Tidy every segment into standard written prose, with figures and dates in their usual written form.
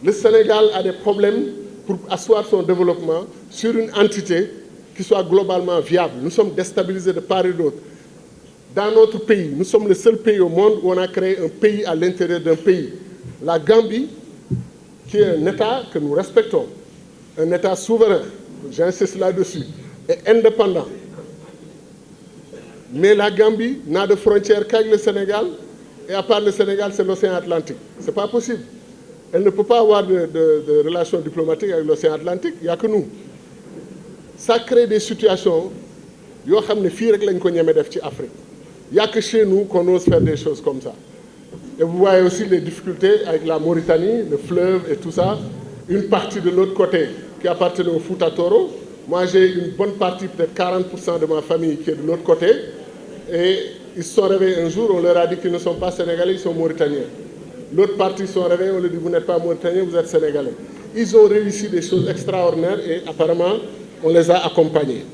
Le Sénégal a des problèmes pour asseoir son développement sur une entité qui soit globalement viable. Nous sommes déstabilisés de part et d'autre. Dans notre pays, nous sommes le seul pays au monde où on a créé un pays à l'intérieur d'un pays. La Gambie, qui est un État que nous respectons, un État souverain, j'insiste là-dessus, et indépendant. Mais la Gambie n'a de frontière qu'avec le Sénégal, et à part le Sénégal, c'est l'océan Atlantique. Ce n'est pas possible. Elle ne peut pas avoir de relations diplomatiques avec l'océan Atlantique, il n'y a que nous. Ça crée des situations, yo xamné fi rek lañ ko ñëmé def ci Afrique. Il n'y a que chez nous qu'on ose faire des choses comme ça. Et vous voyez aussi les difficultés avec la Mauritanie, le fleuve et tout ça. Une partie de l'autre côté qui appartient au Fouta Toro. Moi, j'ai une bonne partie, peut-être 40% de ma famille qui est de l'autre côté. Et ils se sont réveillés un jour, on leur a dit qu'ils ne sont pas sénégalais, ils sont mauritaniens. L'autre partie, ils se sont réveillés, on leur dit vous n'êtes pas mauritanien, vous êtes sénégalais. Ils ont réussi des choses extraordinaires et apparemment, on les a accompagnés.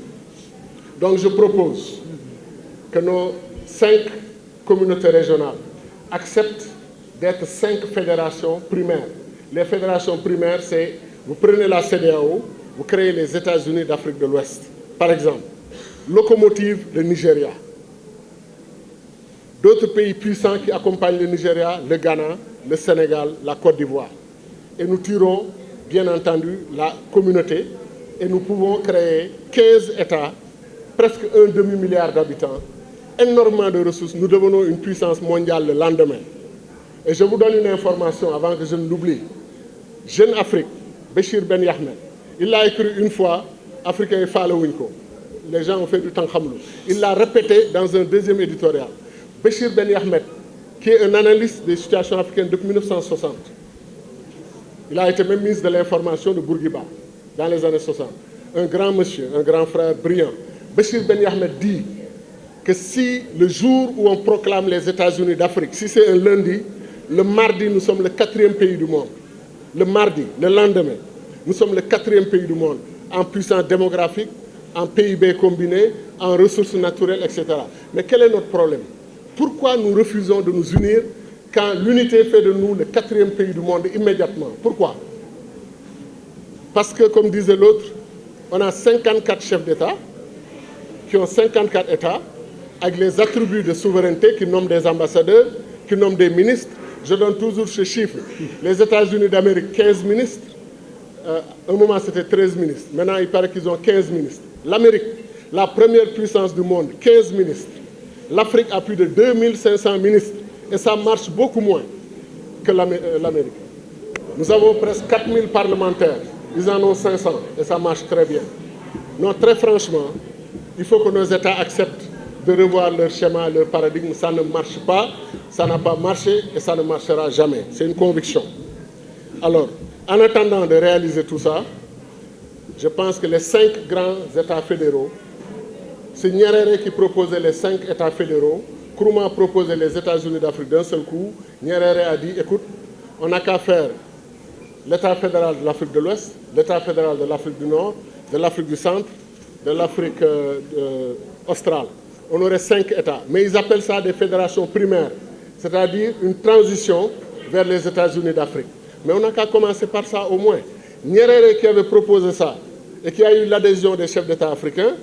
Donc je propose que nos 5 communautés régionales acceptent d'être 5 fédérations primaires. Les fédérations primaires, c'est, vous prenez la CEDEAO, vous créez les États-Unis d'Afrique de l'Ouest. Par exemple, locomotive, le Nigeria. D'autres pays puissants qui accompagnent le Nigeria, le Ghana, le Sénégal, la Côte d'Ivoire. Et nous tirons, bien entendu, la communauté et nous pouvons créer 15 États, presque un demi-milliard d'habitants, énormément de ressources. Nous devenons une puissance mondiale le lendemain. Et je vous donne une information avant que je ne l'oublie. Jeune Afrique, Béchir Ben Yahmed, il l'a écrit une fois, Africain et Falawinko. Les gens ont fait du temps khamlou. Il l'a répété dans un deuxième éditorial. Béchir Ben Yahmed, qui est un analyste des situations africaines depuis 1960. Il a été même ministre de l'information de Bourguiba dans les années 60. Un grand monsieur, un grand frère brillant. Béchir Ben Yahmed dit que si le jour où on proclame les États-Unis d'Afrique, si c'est un lundi, le mardi, nous sommes le 4e pays du monde. Le mardi, le lendemain, nous sommes le 4e pays du monde en puissance démographique, en PIB combiné, en ressources naturelles, etc. Mais quel est notre problème? Pourquoi nous refusons de nous unir quand l'unité fait de nous le 4e pays du monde immédiatement? Pourquoi? Parce que, comme disait l'autre, on a 54 chefs d'État qui ont 54 États avec les attributs de souveraineté qui nomment des ambassadeurs, qui nomment des ministres. Je donne toujours ce chiffre. Les États-Unis d'Amérique, 15 ministres. Un moment, c'était 13 ministres. Maintenant, il paraît qu'ils ont 15 ministres. L'Amérique, la première puissance du monde, 15 ministres. L'Afrique a plus de 2500 ministres. Et ça marche beaucoup moins que l'Amérique. Nous avons presque 4000 parlementaires. Ils en ont 500 et ça marche très bien. Donc, très franchement, il faut que nos États acceptent de revoir leur schéma, leur paradigme. Ça ne marche pas, ça n'a pas marché et ça ne marchera jamais. C'est une conviction. Alors, en attendant de réaliser tout ça, je pense que les 5 grands États fédéraux, c'est Nyerere qui proposait les 5 États fédéraux, Nkrumah proposait les États-Unis d'Afrique d'un seul coup. Nyerere a dit, écoute, on n'a qu'à faire l'État fédéral de l'Afrique de l'Ouest, l'État fédéral de l'Afrique du Nord, de l'Afrique du Centre, de l'Afrique australe. On aurait 5 États. Mais ils appellent ça des fédérations primaires, c'est-à-dire une transition vers les États-Unis d'Afrique. Mais on n'a qu'à commencer par ça au moins. Nyerere qui avait proposé ça et qui a eu l'adhésion des chefs d'État africains,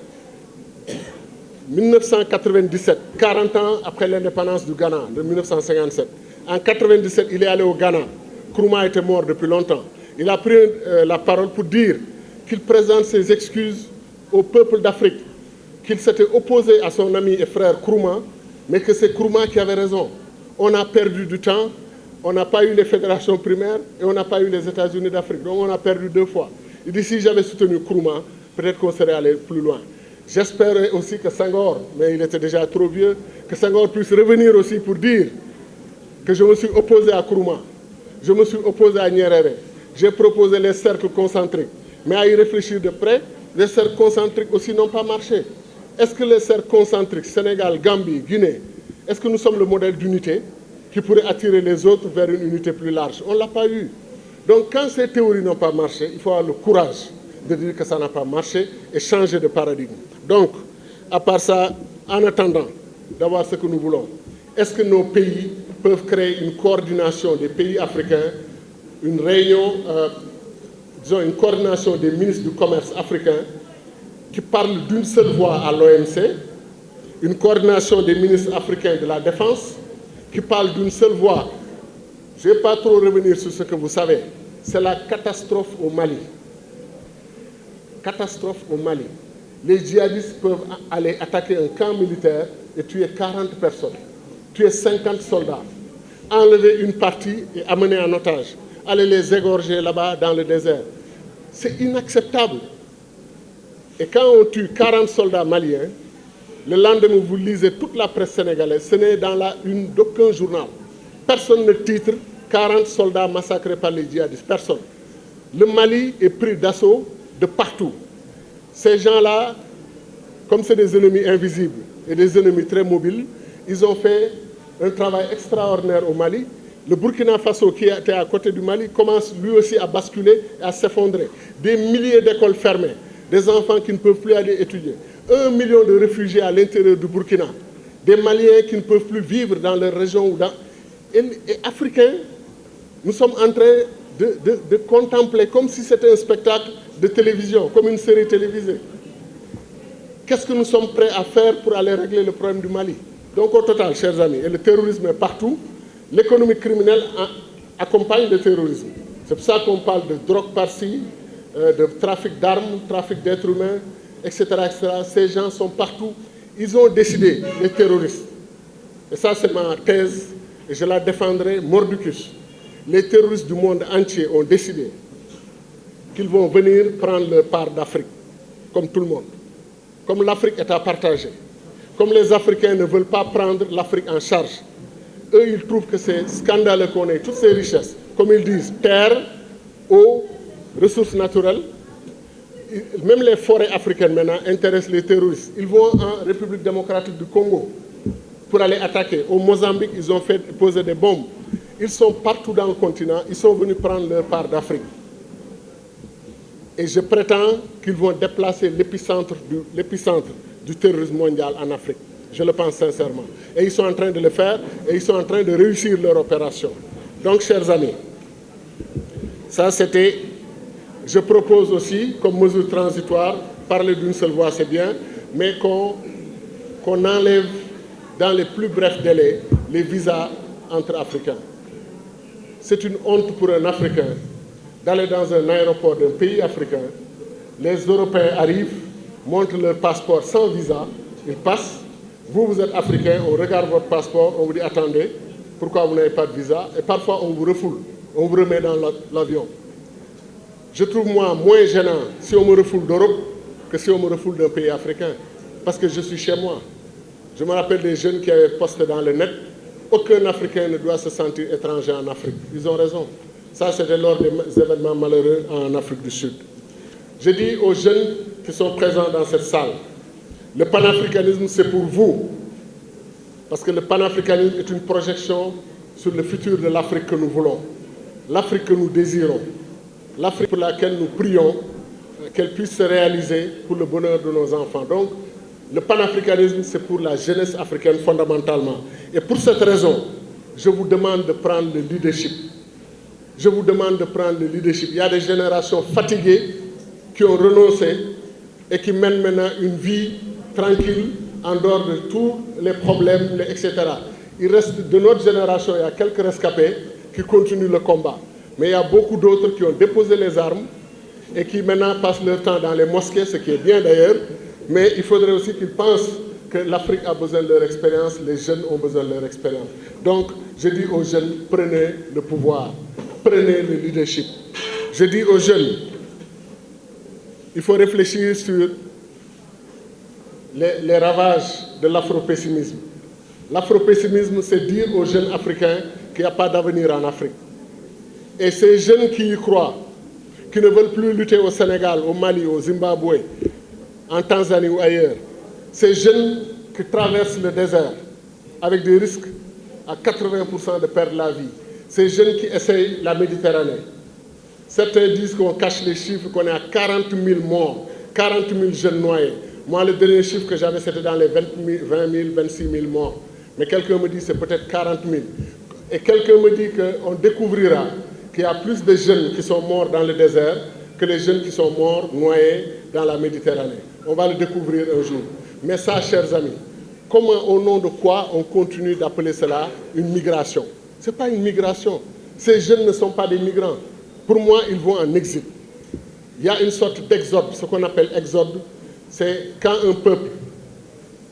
1997, 40 ans après l'indépendance du Ghana, de 1957. En 1997, il est allé au Ghana. Nkrumah était mort depuis longtemps. Il a pris la parole pour dire qu'il présente ses excuses au peuple d'Afrique, qu'il s'était opposé à son ami et frère Nkrumah, mais que c'est Nkrumah qui avait raison. On a perdu du temps, on n'a pas eu les fédérations primaires et on n'a pas eu les États-Unis d'Afrique. Donc on a perdu 2 fois. Il dit si j'avais soutenu Nkrumah, peut-être qu'on serait allé plus loin. J'espérais aussi que Senghor, mais il était déjà trop vieux, que Senghor puisse revenir aussi pour dire que je me suis opposé à Nkrumah, je me suis opposé à Nyerere, j'ai proposé les cercles concentriques. Mais à y réfléchir de près, les cercles concentriques aussi n'ont pas marché. Est-ce que les cercles concentriques, Sénégal, Gambie, Guinée, est-ce que nous sommes le modèle d'unité qui pourrait attirer les autres vers une unité plus large? On ne l'a pas eu. Donc quand ces théories n'ont pas marché, il faut avoir le courage de dire que ça n'a pas marché et changer de paradigme. Donc, à part ça, en attendant d'avoir ce que nous voulons, est-ce que nos pays peuvent créer une coordination des pays africains une réunion, disons une coordination des ministres du commerce africains qui parlent d'une seule voix à l'OMC, une coordination des ministres africains de la Défense qui parle d'une seule voix. Je ne vais pas trop revenir sur ce que vous savez. C'est la catastrophe au Mali. Catastrophe au Mali. Les djihadistes peuvent aller attaquer un camp militaire et tuer 40 personnes, tuer 50 soldats, enlever une partie et amener en otage, aller les égorger là-bas dans le désert. C'est inacceptable. Et quand on tue 40 soldats maliens, le lendemain, vous lisez toute la presse sénégalaise, ce n'est dans la une d'aucun journal. Personne ne titre 40 soldats massacrés par les djihadistes, personne. Le Mali est pris d'assaut de partout. Ces gens-là, comme c'est des ennemis invisibles et des ennemis très mobiles, ils ont fait un travail extraordinaire au Mali. Le Burkina Faso, qui était à côté du Mali, commence lui aussi à basculer et à s'effondrer. Des milliers d'écoles fermées, des enfants qui ne peuvent plus aller étudier. 1 million de réfugiés à l'intérieur du Burkina. Des Maliens qui ne peuvent plus vivre dans leur région. Ou dans... Et Africains, nous sommes en train de contempler comme si c'était un spectacle de télévision, comme une série télévisée. Qu'est-ce que nous sommes prêts à faire pour aller régler le problème du Mali? Donc au total, chers amis, et le terrorisme est partout, l'économie criminelle accompagne le terrorisme. C'est pour ça qu'on parle de drogue par-ci, de trafic d'armes, trafic d'êtres humains, etc., etc. Ces gens sont partout. Ils ont décidé, les terroristes, et ça c'est ma thèse, et je la défendrai mordicus. Les terroristes du monde entier ont décidé qu'ils vont venir prendre leur part d'Afrique, comme tout le monde. Comme l'Afrique est à partager. Comme les Africains ne veulent pas prendre l'Afrique en charge. Eux, ils trouvent que c'est scandaleux qu'on ait toutes ces richesses. Comme ils disent, terre, eau, ressources naturelles. Même les forêts africaines maintenant intéressent les terroristes. Ils vont en République démocratique du Congo pour aller attaquer. Au Mozambique, ils ont fait poser des bombes. Ils sont partout dans le continent. Ils sont venus prendre leur part d'Afrique. Et je prétends qu'ils vont déplacer l'épicentre du terrorisme mondial en Afrique. Je le pense sincèrement. Et ils sont en train de le faire et ils sont en train de réussir leur opération. Donc, chers amis, ça c'était... Je propose aussi, comme mesure transitoire, parler d'une seule voix, c'est bien, mais qu'on enlève dans les plus brefs délais les visas entre Africains. C'est une honte pour un Africain d'aller dans un aéroport d'un pays africain. Les Européens arrivent, montrent leur passeport sans visa, ils passent. Vous, vous êtes Africain, on regarde votre passeport, on vous dit attendez, pourquoi vous n'avez pas de visa? Et parfois on vous refoule, on vous remet dans l'avion. Je trouve moi moins gênant si on me refoule d'Europe que si on me refoule d'un pays africain. Parce que je suis chez moi. Je me rappelle des jeunes qui avaient posté dans le net. Aucun Africain ne doit se sentir étranger en Afrique. Ils ont raison. Ça, c'était lors des événements malheureux en Afrique du Sud. Je dis aux jeunes qui sont présents dans cette salle, le panafricanisme, c'est pour vous. Parce que le panafricanisme est une projection sur le futur de l'Afrique que nous voulons. L'Afrique que nous désirons. L'Afrique pour laquelle nous prions qu'elle puisse se réaliser pour le bonheur de nos enfants. Donc, le panafricanisme, c'est pour la jeunesse africaine fondamentalement. Et pour cette raison, je vous demande de prendre le leadership. Je vous demande de prendre le leadership. Il y a des générations fatiguées qui ont renoncé et qui mènent maintenant une vie tranquille en dehors de tous les problèmes, etc. Il reste de notre génération, il y a quelques rescapés qui continuent le combat. Mais il y a beaucoup d'autres qui ont déposé les armes et qui maintenant passent leur temps dans les mosquées, ce qui est bien d'ailleurs. Mais il faudrait aussi qu'ils pensent que l'Afrique a besoin de leur expérience, les jeunes ont besoin de leur expérience. Donc, je dis aux jeunes, prenez le pouvoir, prenez le leadership. Je dis aux jeunes, il faut réfléchir sur les ravages de l'afropessimisme. L'afropessimisme, c'est dire aux jeunes Africains qu'il n'y a pas d'avenir en Afrique. Et ces jeunes qui y croient, qui ne veulent plus lutter au Sénégal, au Mali, au Zimbabwe, en Tanzanie ou ailleurs, ces jeunes qui traversent le désert avec des risques à 80% de perdre la vie, ces jeunes qui essayent la Méditerranée. Certains disent qu'on cache les chiffres, qu'on est à 40 000 morts, 40 000 jeunes noyés. Moi, le dernier chiffre que j'avais, c'était dans les 20 000, 26 000 morts. Mais quelqu'un me dit que c'est peut-être 40 000. Et quelqu'un me dit qu'on découvrira qu'il y a plus de jeunes qui sont morts dans le désert que les jeunes qui sont morts noyés dans la Méditerranée. On va le découvrir un jour. Mais ça, chers amis, comment, au nom de quoi, on continue d'appeler cela une migration? Ce n'est pas une migration. Ces jeunes ne sont pas des migrants. Pour moi, ils vont en exil. Il y a une sorte d'exode. Ce qu'on appelle exode, c'est quand un peuple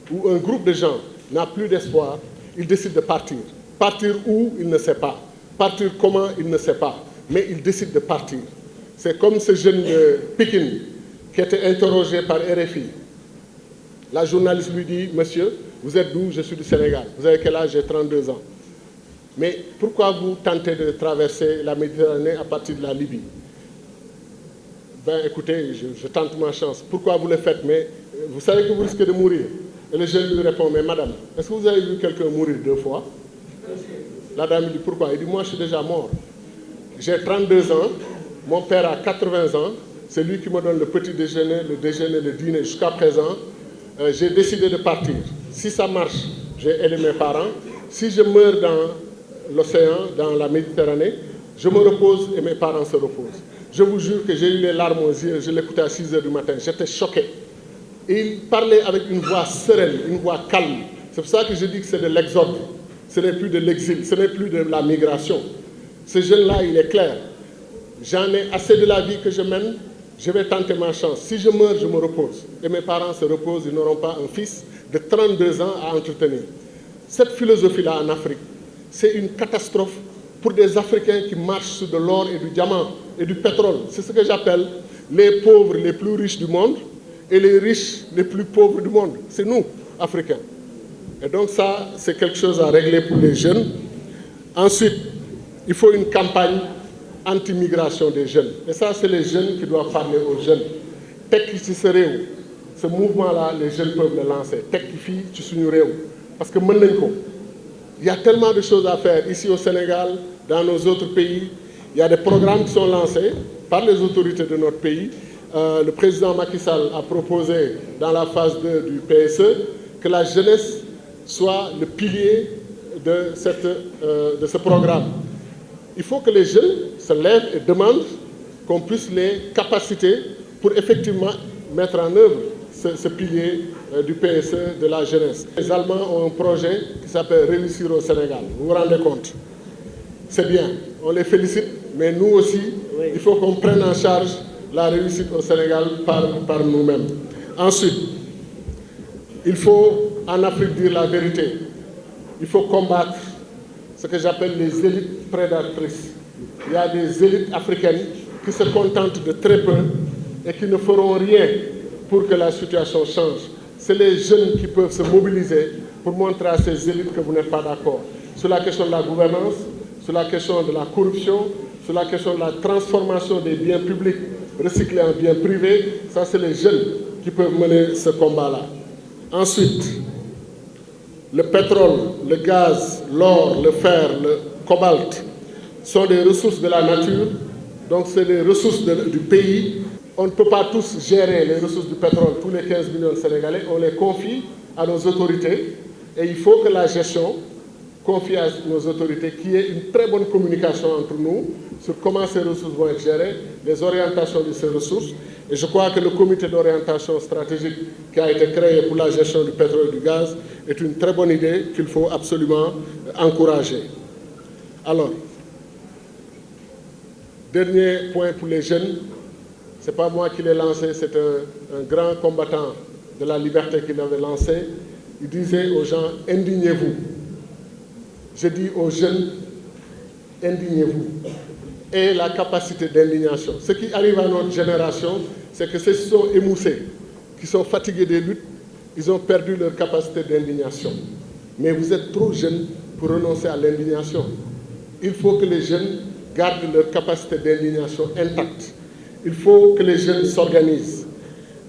ou un groupe de gens n'a plus d'espoir, il décide de partir. Partir où, il ne sait pas. Partir comment, il ne sait pas. Mais il décide de partir. C'est comme ce jeune de Pékin qui était interrogé par RFI. La journaliste lui dit, « Monsieur, vous êtes d'où? Je suis du Sénégal. Vous avez quel âge? J'ai 32 ans. Mais pourquoi vous tentez de traverser la Méditerranée à partir de la Libye? Ben écoutez, je tente ma chance. Pourquoi vous le faites? Mais vous savez que vous risquez de mourir. Et le jeune lui répond, mais madame, est-ce que vous avez vu quelqu'un mourir 2 fois? La dame lui dit, pourquoi? Il dit, moi je suis déjà mort. J'ai 32 ans, mon père a 80 ans, c'est lui qui me donne le petit déjeuner, le dîner jusqu'à présent. J'ai décidé de partir. Si ça marche, j'ai aidé mes parents. Si je meurs dans l'océan, dans la Méditerranée, je me repose et mes parents se reposent. Je vous jure que j'ai eu les larmes aux yeux, je l'écoutais à 6 h du matin, j'étais choqué. Et il parlait avec une voix sereine, une voix calme. C'est pour ça que je dis que c'est de l'exode. Ce n'est plus de l'exil, ce n'est plus de la migration. Ce jeune-là, il est clair. J'en ai assez de la vie que je mène, je vais tenter ma chance. Si je meurs, je me repose. Et mes parents se reposent, ils n'auront pas un fils de 32 ans à entretenir. Cette philosophie-là en Afrique, c'est une catastrophe pour des Africains qui marchent sur de l'or et du diamant et du pétrole. C'est ce que j'appelle les pauvres les plus riches du monde et les riches les plus pauvres du monde. C'est nous, Africains. Et donc ça, c'est quelque chose à régler pour les jeunes. Ensuite, il faut une campagne anti-migration des jeunes. Et ça, c'est les jeunes qui doivent parler aux jeunes. Tekki ci sa réew, ce mouvement-là, les jeunes peuvent le lancer. Tekki fii ci suñu réew. Parce que mën nañ ko. Il y a tellement de choses à faire ici au Sénégal, dans nos autres pays. Il y a des programmes qui sont lancés par les autorités de notre pays. Le président Macky Sall a proposé dans la phase 2 du PSE que la jeunesse soit le pilier de ce programme. Il faut que les jeunes se lèvent et demandent qu'on puisse les capaciter pour effectivement mettre en œuvre ce pilier du PSE de la jeunesse. Les Allemands ont un projet qui s'appelle Réussir au Sénégal. Vous vous rendez compte? C'est bien, on les félicite, mais nous aussi, oui, il faut qu'on prenne en charge la réussite au Sénégal par nous-mêmes. Ensuite, il faut en Afrique dire la vérité. Il faut combattre ce que j'appelle les élites prédatrices. Il y a des élites africaines qui se contentent de très peu et qui ne feront rien pour que la situation change. C'est les jeunes qui peuvent se mobiliser pour montrer à ces élites que vous n'êtes pas d'accord. Sur la question de la gouvernance, sur la question de la corruption, sur la question de la transformation des biens publics recyclés en biens privés, ça c'est les jeunes qui peuvent mener ce combat-là. Ensuite, le pétrole, le gaz, l'or, le fer, le cobalt sont des ressources de la nature, donc c'est des ressources du pays. On ne peut pas tous gérer les ressources du pétrole, tous les 15 millions de Sénégalais, on les confie à nos autorités et il faut que la gestion confie à nos autorités qu'il y ait une très bonne communication entre nous sur comment ces ressources vont être gérées, les orientations de ces ressources. Et je crois que le comité d'orientation stratégique qui a été créé pour la gestion du pétrole et du gaz est une très bonne idée qu'il faut absolument encourager. Alors, dernier point pour les jeunes, ce n'est pas moi qui l'ai lancé, c'est un grand combattant de la liberté qui l'avait lancé. Il disait aux gens, indignez-vous. Je dis aux jeunes, indignez-vous. Et la capacité d'indignation. Ce qui arrive à notre génération, c'est que ceux qui sont émoussés, qui sont fatigués des luttes, ils ont perdu leur capacité d'indignation. Mais vous êtes trop jeunes pour renoncer à l'indignation. Il faut que les jeunes gardent leur capacité d'indignation intacte. Il faut que les jeunes s'organisent.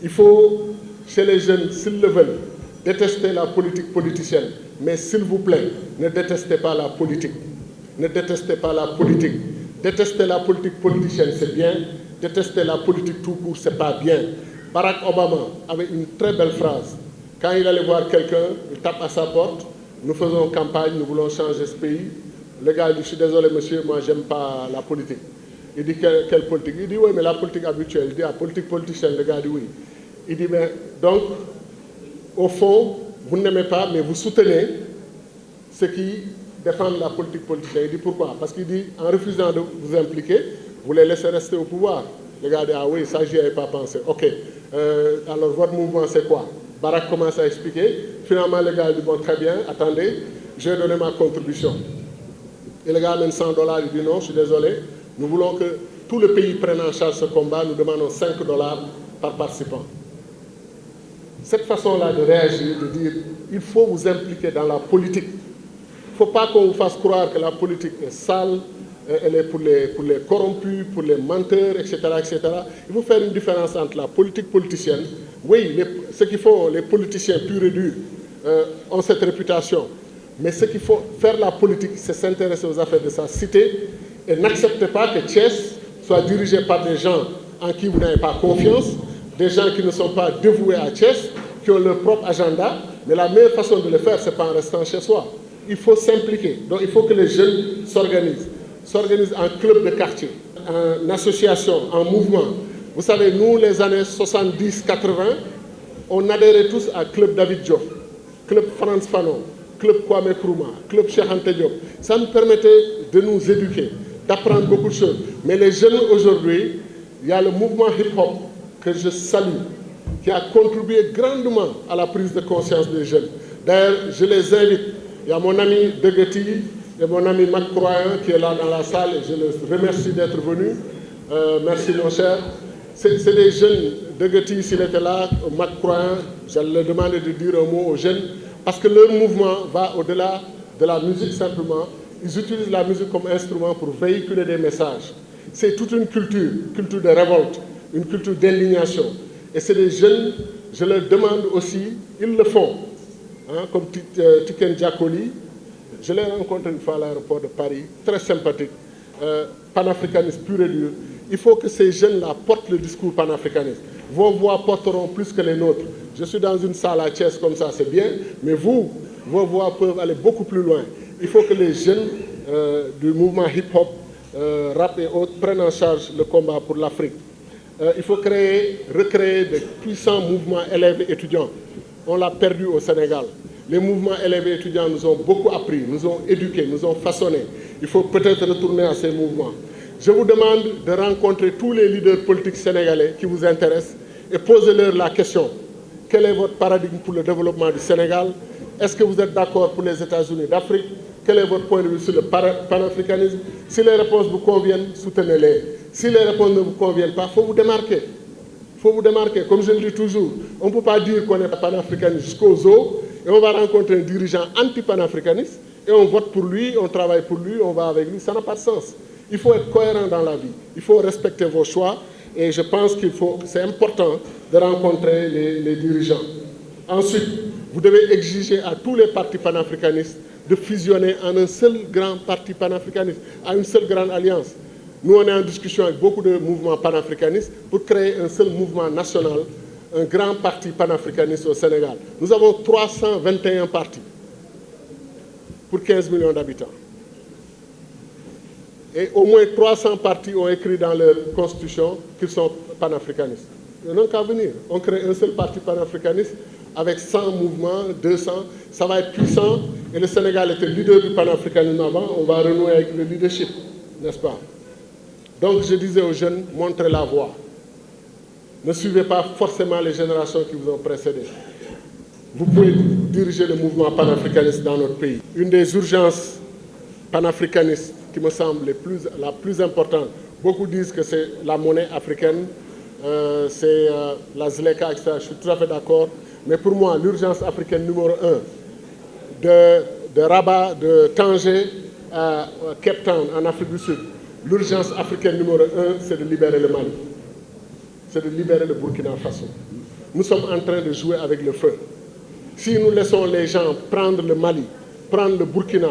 Il faut, chez les jeunes, s'ils le veulent, détester la politique politicienne. Mais s'il vous plaît, ne détestez pas la politique. Ne détestez pas la politique. Détester la politique politicienne, c'est bien. Détester la politique tout court, c'est pas bien. Barack Obama avait une très belle phrase. Quand il allait voir quelqu'un, il tape à sa porte. Nous faisons campagne, nous voulons changer ce pays. Le gars dit, je suis désolé monsieur, moi j'aime pas la politique. Il dit, quelle politique? Il dit, oui, mais la politique habituelle. Il dit, la politique politicienne. Le gars dit, oui. Il dit, mais donc, au fond, vous n'aimez pas, mais vous soutenez ceux qui défendent la politique politicienne. Il dit, pourquoi? Parce qu'il dit, en refusant de vous impliquer, vous les laissez rester au pouvoir. Le gars dit, ah oui, ça, j'y avais pas pensé. OK. Alors, votre mouvement, c'est quoi? Barack commence à expliquer. Finalement, le gars dit, bon, très bien, attendez, je vais donner ma contribution. Et le gars amène $100, il dit, non, je suis désolé, nous voulons que tout le pays prenne en charge ce combat, nous demandons $5 par participant. Cette façon-là de réagir, de dire, il faut vous impliquer dans la politique. Il ne faut pas qu'on vous fasse croire que la politique est sale, elle est pour les corrompus, pour les menteurs, etc., etc. Il faut faire une différence entre la politique politicienne. Oui, ce qu'il faut, les politiciens purs et durs ont cette réputation. Mais ce qu'il faut faire la politique, c'est s'intéresser aux affaires de sa cité et n'acceptez pas que Thiès soit dirigé par des gens en qui vous n'avez pas confiance, des gens qui ne sont pas dévoués à Thiès, qui ont leur propre agenda. Mais la meilleure façon de le faire, ce n'est pas en restant chez soi. Il faut s'impliquer. Donc il faut que les jeunes s'organisent en club de quartier, en association, en mouvement. Vous savez, nous, les années 70-80, on adhérait tous à Club David Diop, Club Frantz Fanon, Club Kwame Nkrumah, Club Cheikh Anta Diop. Ça nous permettait de nous éduquer, d'apprendre beaucoup de choses. Mais les jeunes aujourd'hui, il y a le mouvement hip-hop que je salue, qui a contribué grandement à la prise de conscience des jeunes. D'ailleurs, je les invite. Il y a mon ami Degueti et mon ami Mac Croyan qui est là dans la salle et je les remercie d'être venus. Merci mon cher. C'est des jeunes. Degueti, s'il était là, Mac Croyan, je leur demandais de dire un mot aux jeunes parce que leur mouvement va au-delà de la musique simplement. Ils utilisent la musique comme instrument pour véhiculer des messages. C'est toute une culture de révolte, une culture d'indignation. Et c'est des jeunes, je leur demande aussi, ils le font. Hein, comme Tiken Diakoli, je l'ai rencontré une fois à l'aéroport de Paris, très sympathique, panafricaniste pur et dur. Il faut que ces jeunes-là portent le discours panafricaniste. Vos voix porteront plus que les nôtres. Je suis dans une salle à Thiès comme ça, c'est bien, mais vos voix peuvent aller beaucoup plus loin. Il faut que les jeunes du mouvement hip-hop, rap et autres prennent en charge le combat pour l'Afrique. Il faut recréer de puissants mouvements élèves et étudiants. On l'a perdu au Sénégal. Les mouvements élèves et étudiants nous ont beaucoup appris, nous ont éduqués, nous ont façonnés. Il faut peut-être retourner à ces mouvements. Je vous demande de rencontrer tous les leaders politiques sénégalais qui vous intéressent et posez-leur la question. Quel est votre paradigme pour le développement du Sénégal? Est-ce que vous êtes d'accord pour les États-Unis d'Afrique? Quel est votre point de vue sur le panafricanisme? Si les réponses vous conviennent, soutenez-les. Si les réponses ne vous conviennent pas, il faut vous démarquer. Il faut vous démarquer. Comme je le dis toujours, on ne peut pas dire qu'on est panafricaniste jusqu'aux os et on va rencontrer un dirigeant anti-panafricaniste et on vote pour lui, on travaille pour lui, on va avec lui. Ça n'a pas de sens. Il faut être cohérent dans la vie. Il faut respecter vos choix et je pense que c'est important de rencontrer les dirigeants. Ensuite, vous devez exiger à tous les partis panafricanistes de fusionner en un seul grand parti panafricaniste, à une seule grande alliance. Nous, on est en discussion avec beaucoup de mouvements panafricanistes pour créer un seul mouvement national, un grand parti panafricaniste au Sénégal. Nous avons 321 partis pour 15 millions d'habitants. Et au moins 300 partis ont écrit dans leur constitution qu'ils sont panafricanistes. Ils n'ont qu'à venir. On crée un seul parti panafricaniste avec 100 mouvements, 200. Ça va être puissant. Et le Sénégal était leader du panafricanisme avant. On va renouer avec le leadership, n'est-ce pas? Donc je disais aux jeunes, montrez la voie. Ne suivez pas forcément les générations qui vous ont précédé. Vous pouvez diriger le mouvement panafricaniste dans notre pays. Une des urgences panafricanistes qui me semble la plus importante, beaucoup disent que c'est la monnaie africaine, c'est la ZLECA, etc. Je suis tout à fait d'accord. Mais pour moi, l'urgence africaine numéro 1, de Rabat, de Tanger à Cape Town, en Afrique du Sud, l'urgence africaine numéro 1, c'est de libérer le Mali. C'est de libérer le Burkina Faso. Nous sommes en train de jouer avec le feu. Si nous laissons les gens prendre le Mali, prendre le Burkina,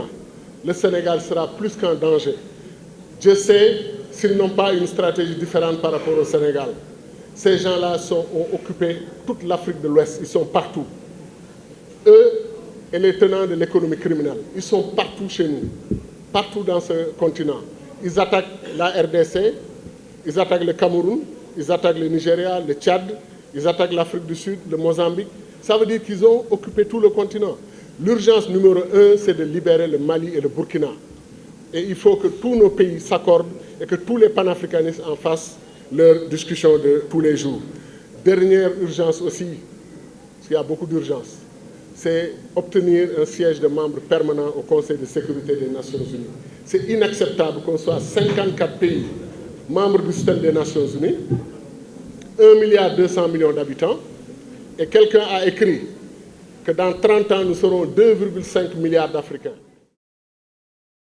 le Sénégal sera plus qu'en danger. Je sais s'ils n'ont pas une stratégie différente par rapport au Sénégal. Ces gens-là ont occupé toute l'Afrique de l'Ouest, ils sont partout. Eux et les tenants de l'économie criminelle, ils sont partout chez nous. partout dans ce continent. Ils attaquent la RDC, ils attaquent le Cameroun, ils attaquent le Nigeria, le Tchad, ils attaquent l'Afrique du Sud, le Mozambique. Ça veut dire qu'ils ont occupé tout le continent. L'urgence numéro 1, c'est de libérer le Mali et le Burkina. Et il faut que tous nos pays s'accordent et que tous les panafricanistes en fassent leur discussion de tous les jours. Dernière urgence aussi, parce qu'il y a beaucoup d'urgences, c'est obtenir un siège de membre permanent au Conseil de sécurité des Nations Unies. C'est inacceptable qu'on soit 54 pays membres du système des Nations Unies, 1,2 milliard d'habitants, et quelqu'un a écrit que dans 30 ans, nous serons 2,5 milliards d'Africains.